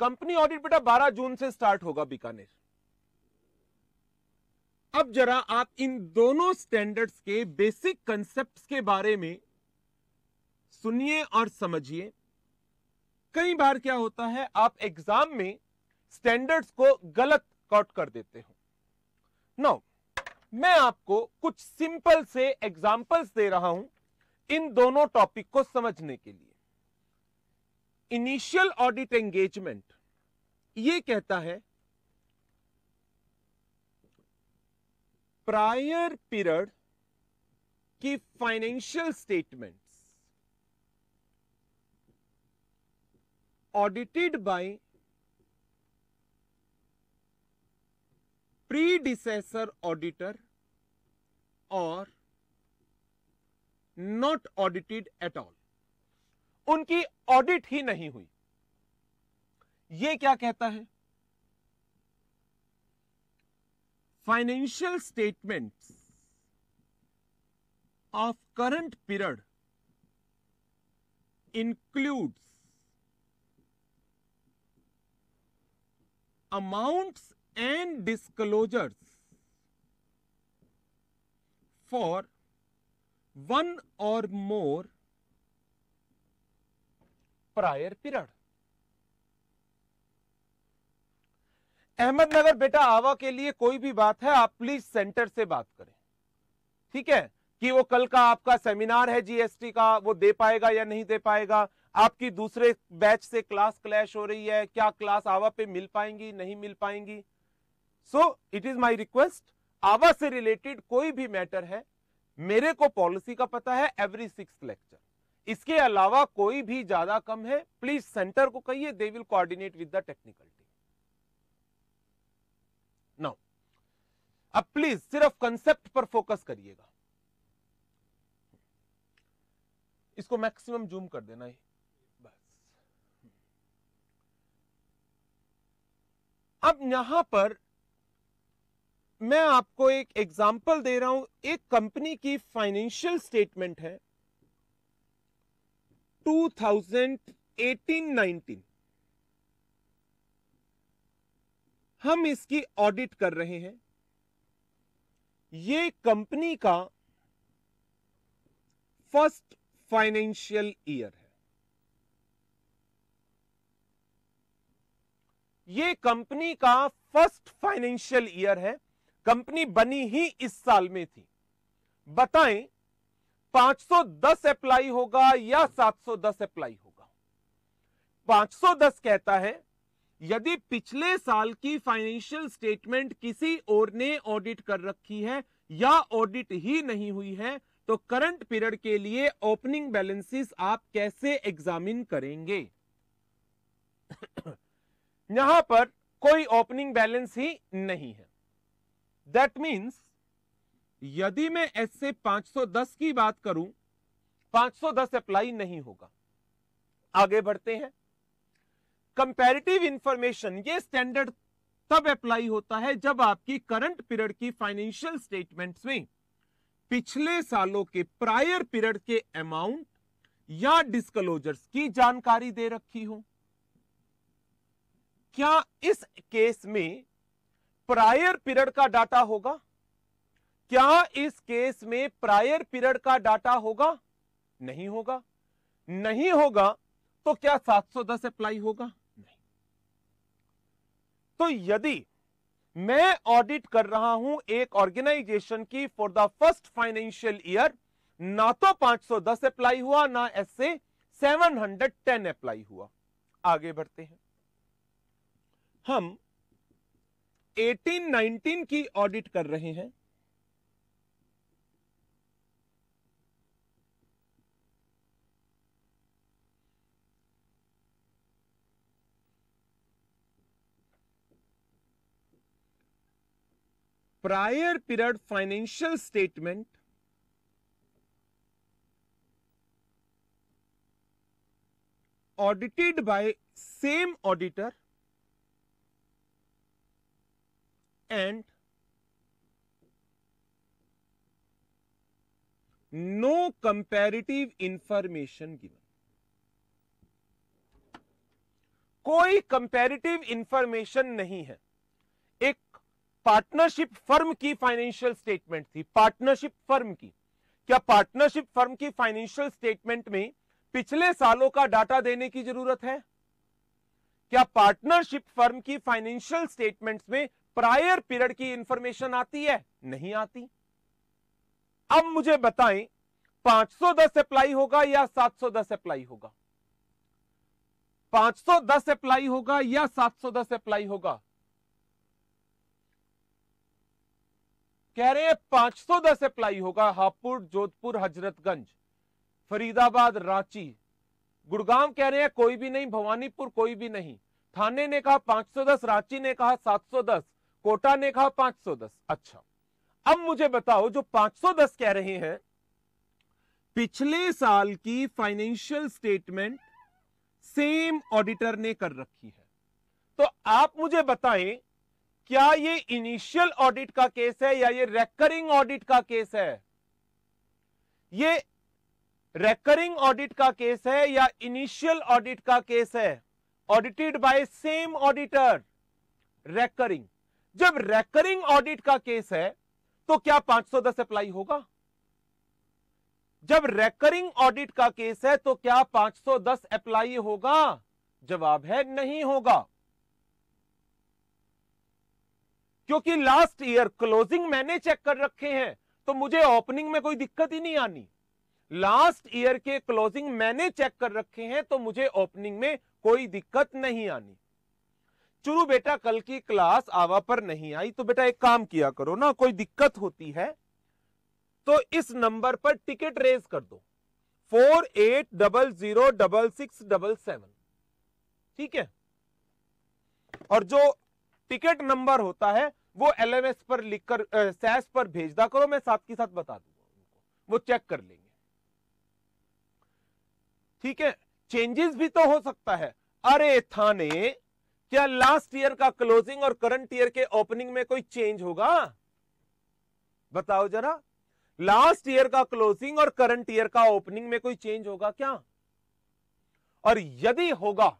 Company audit बेटा 12 जून से start होगा बीकानेर। अब जरा आप इन दोनों स्टैंडर्ड्स के बेसिक कंसेप्ट्स के बारे में सुनिए और समझिए। कई बार क्या होता है, आप एग्जाम में स्टैंडर्ड्स को गलत कॉट कर देते हो। नाउ मैं आपको कुछ सिंपल से एग्जांपल्स दे रहा हूं इन दोनों टॉपिक को समझने के लिए। इनिशियल ऑडिट एंगेजमेंट ये कहता है प्रायर पीरियड की financial statements audited bye predecessor auditor और नॉट ऑडिटेड एट ऑल, उनकी ऑडिट ही नहीं हुई। यह क्या कहता है? Financial statements of current period includes amounts and disclosures for one or more prior period। Ahmednagar बेटा आवा के लिए कोई भी बात है आप प्लीज सेंटर से बात करें, ठीक है? कि वो कल का आपका सेमिनार है जीएसटी का, वो दे पाएगा या नहीं दे पाएगा। आपकी दूसरे बैच से क्लास क्लैश हो रही है, क्या क्लास आवा पे मिल पाएंगी नहीं मिल पाएंगी? So it is my request, आवा से रिलेटेड कोई भी मैटर है, मेरे को पॉलिसी का पता है एवरी 6th लेक्चर, इसके अलावा कोई भी ज्यादा कम है प्लीज सेंटर को कहिए, they will coordinate with the technical team. Now अब प्लीज सिर्फ कंसेप्ट पर फोकस करिएगा। इसको मैक्सिमम जूम कर देना है बस। अब यहां पर मैं आपको एक एग्जांपल दे रहा हूं। एक कंपनी की फाइनेंशियल स्टेटमेंट है 2018-19, हम इसकी ऑडिट कर रहे हैं। ये कंपनी का फर्स्ट फाइनेंशियल ईयर है। ये कंपनी का फर्स्ट फाइनेंशियल ईयर है, कंपनी बनी ही इस साल में थी। बताएं 510 अप्लाई होगा या 710 अप्लाई होगा? 510 कहता है यदि पिछले साल की फाइनेंशियल स्टेटमेंट किसी और ने ऑडिट कर रखी है या ऑडिट ही नहीं हुई है तो करंट पीरियड के लिए ओपनिंग बैलेंसेस आप कैसे एग्जामिन करेंगे? यहां पर कोई ओपनिंग बैलेंस ही नहीं है। दैट मीन्स यदि मैं ऐसे 510 की बात करूं, 510 अप्लाई नहीं होगा। आगे बढ़ते हैं। कंपैरेटिव इंफॉर्मेशन, ये स्टैंडर्ड तब अप्लाई होता है जब आपकी करंट पीरियड की फाइनेंशियल स्टेटमेंट्स में पिछले सालों के प्रायर पीरियड के अमाउंट या डिस्क्लोजर्स की जानकारी दे रखी हो। क्या इस केस में प्रायर पीरियड का डाटा होगा? क्या इस केस में प्रायर पीरियड का डाटा होगा? नहीं होगा। नहीं होगा तो क्या 710 अप्लाई होगा? नहीं। तो यदि मैं ऑडिट कर रहा हूं एक ऑर्गेनाइजेशन की for the first financial year, ना तो 510 अप्लाई हुआ ना ऐसे 710 अप्लाई हुआ। आगे बढ़ते हैं। हम 18-19 की ऑडिट कर रहे हैं। Prior period financial statement audited by same auditor and no comparative information given। कोई कंपैरेटिव इंफॉर्मेशन नहीं है। एक पार्टनरशिप फर्म की फाइनेंशियल स्टेटमेंट थी, पार्टनरशिप फर्म की। क्या पार्टनरशिप फर्म की फाइनेंशियल स्टेटमेंट में पिछले सालों का डाटा देने की जरूरत है? क्या पार्टनरशिप फर्म की फाइनेंशियल स्टेटमेंट्स में प्रायर पीरियड की इंफॉर्मेशन आती है? नहीं आती। अब मुझे बताएं 510 अप्लाई होगा या 710 अप्लाई होगा? 510 अप्लाई होगा या 710 अप्लाई होगा? कह रहे हैं 510 अप्लाई होगा। हापुड़, जोधपुर, हजरतगंज, फरीदाबाद, रांची, गुड़गांव कह रहे हैं कोई भी नहीं, भवानीपुर कोई भी नहीं, थाने ने कहा 510, रांची ने कहा 710, कोटा ने कहा 510। अच्छा, अब मुझे बताओ जो 510 कह रहे हैं, पिछले साल की फाइनेंशियल स्टेटमेंट सेम ऑडिटर ने कर रखी है। तो आप मुझे बताएं, क्या ये इनिशियल ऑडिट का केस है या ये रेकरिंग ऑडिट का केस है? ये रेकरिंग ऑडिट का केस है या इनिशियल ऑडिट का केस है? Audited bye same auditor, recurring. जब रेकरिंग ऑडिट का केस है तो क्या 510 अप्लाई होगा? जब रेकरिंग ऑडिट का केस है तो क्या 510 अप्लाई होगा? जवाब है नहीं होगा, क्योंकि लास्ट ईयर क्लोजिंग मैंने चेक कर रखे हैं, तो मुझे ओपनिंग में कोई दिक्कत ही नहीं आनी। लास्ट ईयर के क्लोजिंग मैंने चेक कर रखे हैं, तो मुझे ओपनिंग में कोई दिक्कत नहीं आनी। चुरू बेटा कल की क्लास आवा पर नहीं आई, तो बेटा एक काम किया करो ना, कोई दिक्कत होती है तो इस नंबर पर टिकट रेज कर दो, 48006677, ठीक है? और जो टिकट नंबर होता है वो एलएमएस पर लिखकर सैस पर भेजदा करो, मैं साथ के साथ बता दूंगा उनको, वो चेक कर लेंगे, ठीक है? चेंजेस भी तो हो सकता है। अरे थाने, क्या लास्ट ईयर का क्लोजिंग और करंट ईयर के ओपनिंग में कोई चेंज होगा? बताओ जरा, लास्ट ईयर का क्लोजिंग और करंट ईयर का ओपनिंग में कोई चेंज होगा क्या? और यदि होगा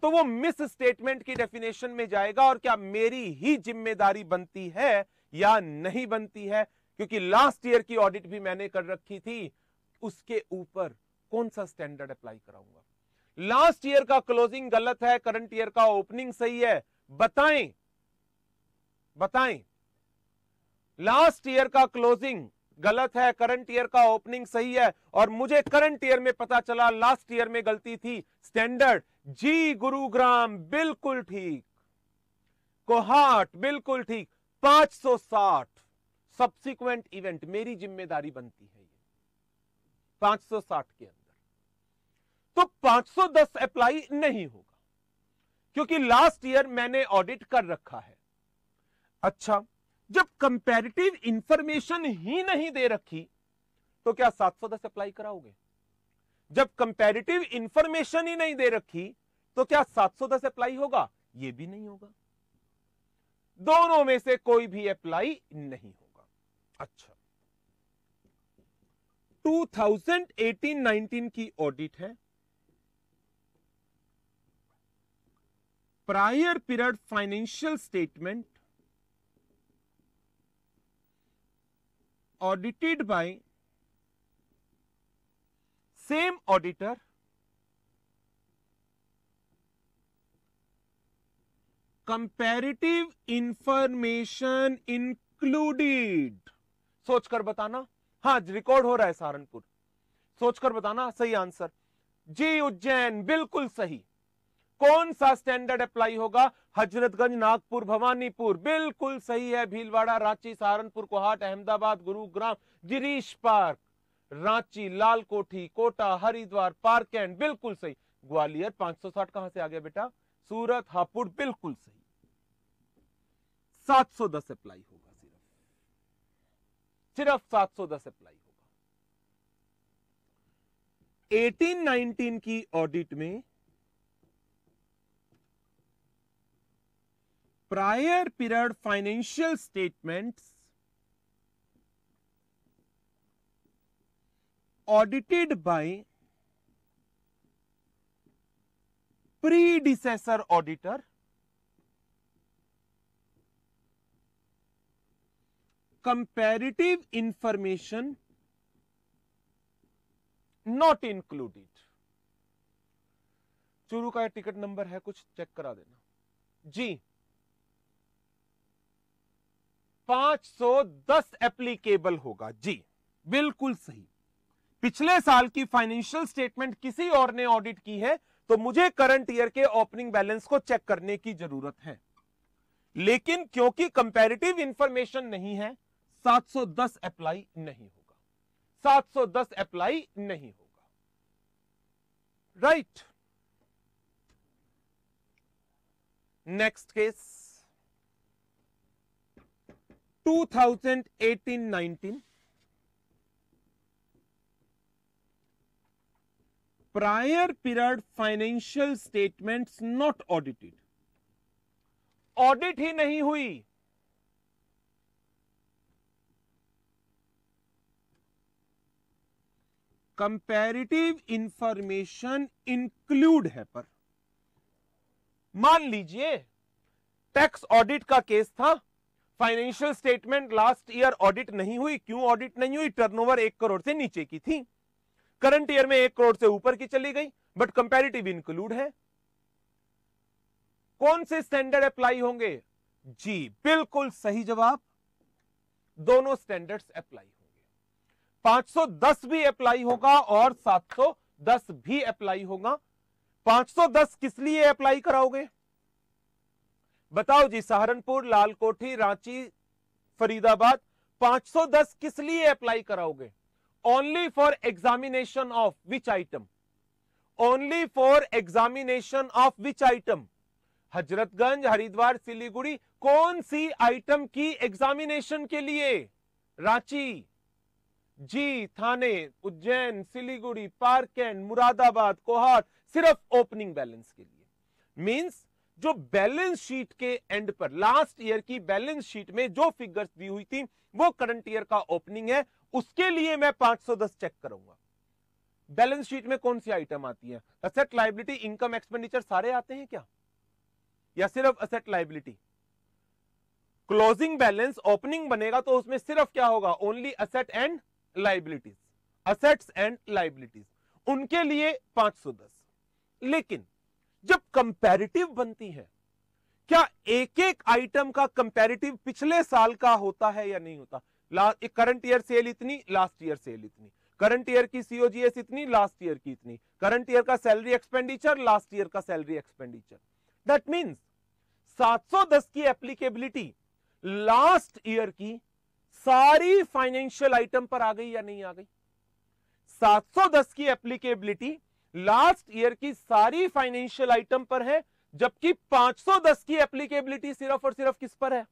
तो वो मिस स्टेटमेंट की डेफिनेशन में जाएगा, और क्या मेरी ही जिम्मेदारी बनती है या नहीं बनती है? क्योंकि लास्ट ईयर की ऑडिट भी मैंने कर रखी थी, उसके ऊपर कौन सा स्टैंडर्ड अप्लाई कराऊंगा? लास्ट ईयर का क्लोजिंग गलत है, करंट ईयर का ओपनिंग सही है, बताएं बताएं। लास्ट ईयर का क्लोजिंग गलत है, करंट ईयर का ओपनिंग सही है, और मुझे करंट ईयर में पता चला लास्ट ईयर में गलती थी। स्टैंडर्ड जी गुरुग्राम बिल्कुल ठीक, कोहाट बिल्कुल ठीक, 560 सब्सिक्वेंट इवेंट मेरी जिम्मेदारी बनती है, ये 560 के अंदर। तो 510 अप्लाई नहीं होगा, क्योंकि लास्ट ईयर मैंने ऑडिट कर रखा है। अच्छा, जब कंपैरेटिव इंफॉर्मेशन ही नहीं दे रखी तो क्या 710 अप्लाई कराओगे? जब कंपैरेटिव इंफॉर्मेशन ही नहीं दे रखी तो क्या 710 अप्लाई होगा? यह भी नहीं होगा। दोनों में से कोई भी अप्लाई नहीं होगा। अच्छा, 2018-19 की ऑडिट है, prior period financial statement audited by same auditor, comparative information included। सोचकर बताना। हाँ, रिकॉर्ड हो रहा है सहारनपुर, सोचकर बताना सही आंसर। जी उज्जैन बिल्कुल सही। कौन सा स्टैंडर्ड अप्लाई होगा? हजरतगंज, नागपुर, भवानीपुर बिल्कुल सही है। Bhilwara, Ranchi, Saharanpur, Kohat, Ahmedabad, Gurugram, Girish Park, Ranchi, Lalkothi, Kota, Haridwar, park and बिल्कुल सही। ग्वालियर 560 कहां से आ गया बेटा? सूरत, हापुड़ बिल्कुल सही। 710 अप्लाई होगा, सिर्फ 710 अप्लाई होगा। 18-19 की ऑडिट में prior period financial statements audited bye predecessor auditor comparative information not included. Churu का टिकट नंबर है कुछ, चेक करा देना जी। 510 एप्लीकेबल होगा जी, बिल्कुल सही। पिछले साल की फाइनेंशियल स्टेटमेंट किसी और ने ऑडिट की है तो मुझे करंट ईयर के ओपनिंग बैलेंस को चेक करने की जरूरत है, लेकिन क्योंकि कंपैरेटिव इंफॉर्मेशन नहीं है 710 अप्लाई नहीं होगा, 710 अप्लाई नहीं होगा, right. Next case 2018-19 prior period financial statements not audited, audit ही नहीं हुई, कंपैरेटिव इंफॉर्मेशन इंक्लूड है। पर मान लीजिए टैक्स ऑडिट का केस था, financial statement last year audit नहीं हुई। क्यों ऑडिट नहीं हुई? टर्नओवर 1 करोड़ से नीचे की थी, करंट ईयर में 1 करोड़ से ऊपर की चली गई, बट कंपैरेटिव इंक्लूड है। कौन से स्टैंडर्ड अप्लाई होंगे? जी बिल्कुल सही जवाब, दोनों स्टैंडर्ड्स अप्लाई होंगे। 510 भी अप्लाई होगा और 710 भी अप्लाई होगा। 510 किस लिए अप्लाई कराओगे बताओ जी? सहारनपुर, लालकोठी, रांची, फरीदाबाद, 510 किस लिए अप्लाई कराओगे? Only for examination of which item? Only for examination of which item? Hazratganj, Haridwar, Siliguri, कौन सी आइटम की एग्जामिनेशन के लिए? रांची जी, थाने, उज्जैन, सिलीगुड़ी, पारकेंड, मुरादाबाद, कोहाट, सिर्फ ओपनिंग बैलेंस के लिए। मींस जो बैलेंस शीट के एंड पर लास्ट ईयर की बैलेंस शीट में जो फिगर्स दी हुई थी वो करंट ईयर का ओपनिंग है, उसके लिए मैं 510 चेक करूंगा। बैलेंस शीट में कौन सी आइटम आती है? असेट, लायबिलिटी, इनकम, एक्सपेंडिचर सारे आते हैं क्या, या सिर्फ asset liability? Closing balance opening बनेगा तो उसमें सिर्फ क्या होगा? Only asset and liabilities, assets and liabilities, उनके लिए 510। लेकिन जब कंपैरेटिव बनती है, क्या एक एक आइटम का कंपैरेटिव पिछले साल का होता है या नहीं होता? करंट ईयर सेल इतनी, लास्ट ईयर सेल इतनी, करंट ईयर की सीओजीएस इतनी, लास्ट ईयर की इतनी, करंट ईयर का सैलरी एक्सपेंडिचर, लास्ट ईयर का सैलरी एक्सपेंडिचर। दैट मींस 710 की एप्लीकेबिलिटी लास्ट ईयर की सारी फाइनेंशियल आइटम पर आ गई या नहीं आ गई? 710 की एप्लीकेबिलिटी लास्ट ईयर की सारी फाइनेंशियल आइटम पर है, जबकि 510 की एप्लीकेबिलिटी सिर्फ और सिर्फ किस पर है?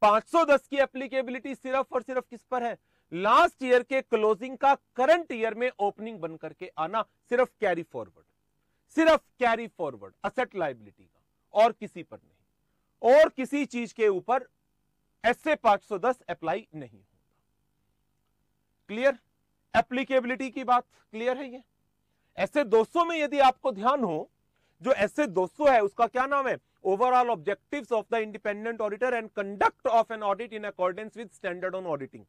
510 की एप्लीकेबिलिटी सिर्फ और सिर्फ किस पर है? लास्ट ईयर के क्लोजिंग का करंट ईयर में ओपनिंग बन करके आना, सिर्फ कैरी फॉरवर्ड, सिर्फ कैरी फॉरवर्ड असेट लायबिलिटी का, और किसी पर नहीं, और किसी चीज के ऊपर ऐसे 510 अप्लाई नहीं होता। क्लियर? एप्लीकेबिलिटी की बात क्लियर है। ये ऐसे 200 में यदि आपको ध्यान हो, जो ऐसे 200 है उसका क्या नाम है? Overall objectives of the independent auditor and conduct of an audit in accordance with standard on auditing.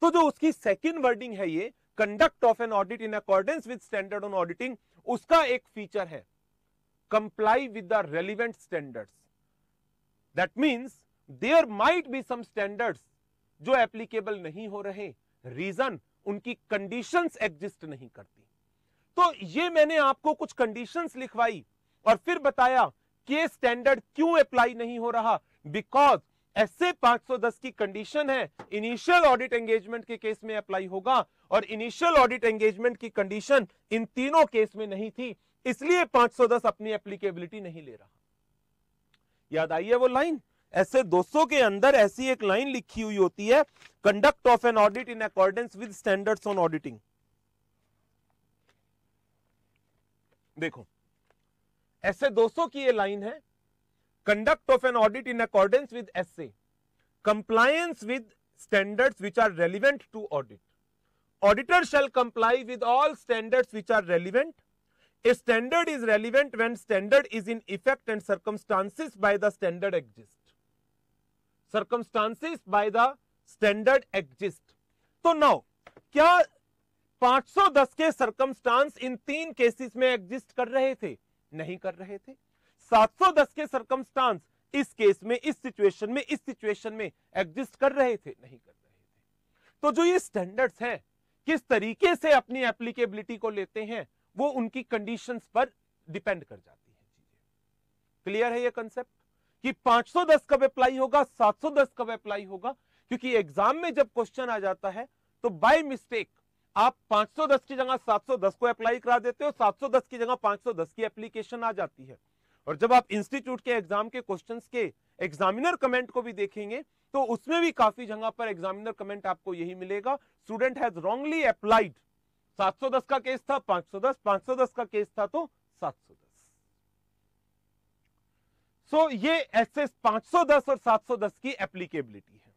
तो जो उसकी सेकंड वर्डिंग है, ये conduct of an audit in accordance with standard on auditing, उसका एक फीचर है comply with the relevant standards. That means there might be some standards जो applicable नहीं हो रहे, रीजन उनकी कंडीशंस एग्जिस्ट नहीं करती। तो ये मैंने आपको कुछ कंडीशंस लिखवाई और फिर बताया कि स्टैंडर्ड क्यों अप्लाई नहीं हो रहा, बिकॉज ऐसे 510 की कंडीशन है, इनिशियल ऑडिट एंगेजमेंट के केस में अप्लाई होगा, और इनिशियल ऑडिट एंगेजमेंट की कंडीशन इन तीनों केस में नहीं थी, इसलिए 510 अपनी एप्लीकेबिलिटी नहीं ले रहा। याद आई है वो लाइन? ऐसे 200 के अंदर ऐसी एक लाइन लिखी हुई होती है, conduct of an audit in accordance with standards on auditing. देखो, ऐसे 200 की ये लाइन है, conduct of an audit in accordance with SA, compliance with standards which are relevant to audit, auditor shall comply with all standards which are relevant A standard is relevant when standard is in effect and circumstances by the standard exist. Circumstances by the standard exist. तो now क्या 510 के circumstance इन 3 cases में exist कर रहे थे? नहीं कर रहे थे। 710 के सर्कमस्टांस इस केस में, इस सिचुएशन में एग्जिस्ट कर रहे थे? नहीं कर रहे थे। तो जो ये स्टैंडर्ड्स हैं, किस तरीके से अपनी एप्लीकेबिलिटी को लेते हैं, वो उनकी कंडीशंस पर डिपेंड कर जाती है चीजें। क्लियर है ये कंसेप्ट कि 510 कब अप्लाई होगा, 710 कब अप्लाई होगा? क्योंकि एग्जाम में जब क्वेश्चन आ जाता है तो बाय मिस्टेक आप 510 की जगह 710 को अप्लाई करा देते हो, 710 की जगह 510 की एप्लीकेशन आ जाती है। और जब आप इंस्टीट्यूट के एग्जाम के क्वेश्चंस के एग्जामिनर कमेंट को भी देखेंगे तो उसमें भी काफी जगह पर एग्जामिनर कमेंट आपको यही मिलेगा, स्टूडेंट हैज रॉन्गली अप्लाइड। 710 का केस था 510, 510 का केस था तो 710। सो ये ऐसे 510 और 710 की एप्लीकेबिलिटी है।